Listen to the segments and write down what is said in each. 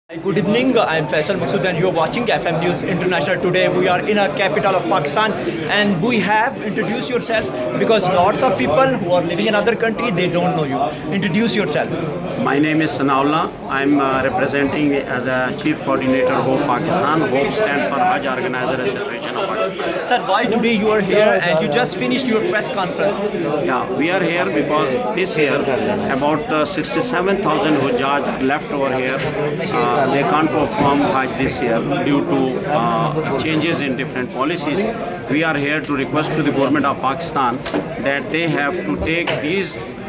Hi, good evening. I'm Faisal Masood and you're watching FM News International. Today we are in a capital of Pakistan and we have introduce yourself because lots of people who are living in other country they don't know you. Introduce yourself. My name is Sanaullah. I'm representing as a Chief Coordinator Hope Pakistan. Hope stand for Hajj Organizer Association of Pakistan. Sir, why today you are here and you just finished your press conference? Yeah, we are here because this year about 67,000 Hujjaj left over here. They can't perform Hajj this year due to changes in different policies. We are here to request to the government of Pakistan that they have to take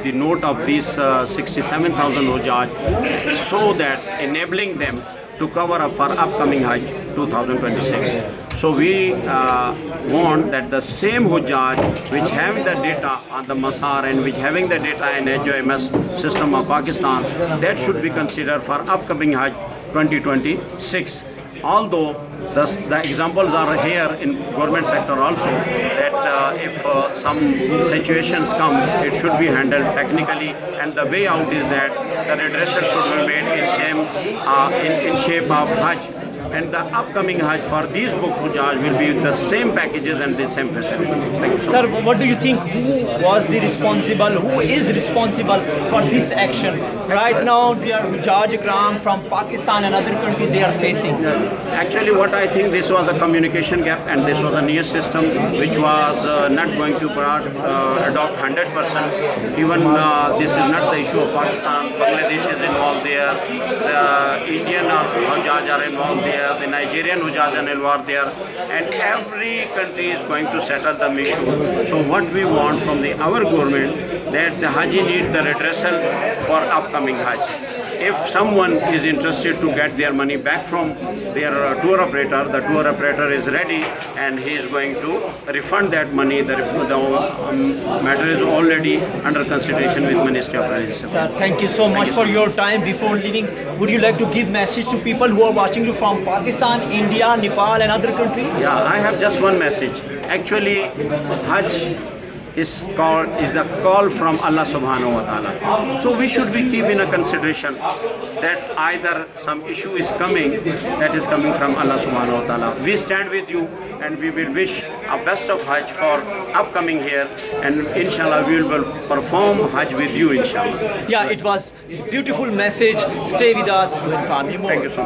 the note of these 67,000 Hujjaj so that enabling them to cover up for upcoming Hajj 2026. So we want that the same Hujjaj which having the data on the Masar and which having the data in HOMS system of Pakistan, that should be considered for upcoming Hajj 2026. Although the examples are here in government sector also that if some situations come, it should be handled technically, and the way out is that the redressal should be made in shape of Hajj. And the upcoming Hajj for these booked Hujjaj will be the same packages and the same facilities. Thank you. Sir, what do you think? Who was the responsible? Who is responsible for this action? Right now, they are Hujjaj Ikram from Pakistan and other countries they are facing. Actually, what I think, this was a communication gap and this was a new system which was not going to adopt 100%. Even this is not the issue of Pakistan. Bangladesh is involved there. The Indian Hujjaj are involved there. The Nigerian Hujjaj are involved there. And every country is going to settle the issue. So what we want from our government, that the Haji need the redressal for upcoming Hajj. If someone is interested to get their money back from their tour operator, the tour operator is ready and he is going to refund that money. The matter is already under consideration with Ministry of Religious. Sir, thank you so much for your time. Before leaving, would you like to give message to people who are watching you from Pakistan, India, Nepal and other countries? Yeah, I have just one message. Actually, Hajj is the call from Allah subhanahu wa ta'ala. So we should be keep in a consideration that either some issue is coming that is coming from Allah subhanahu wa ta'ala. We stand with you and we will wish a best of Hajj for upcoming here, and inshallah we will perform Hajj with you inshallah. Yeah, it was a beautiful message. Stay with us. We'll inform you more. Thank you so much.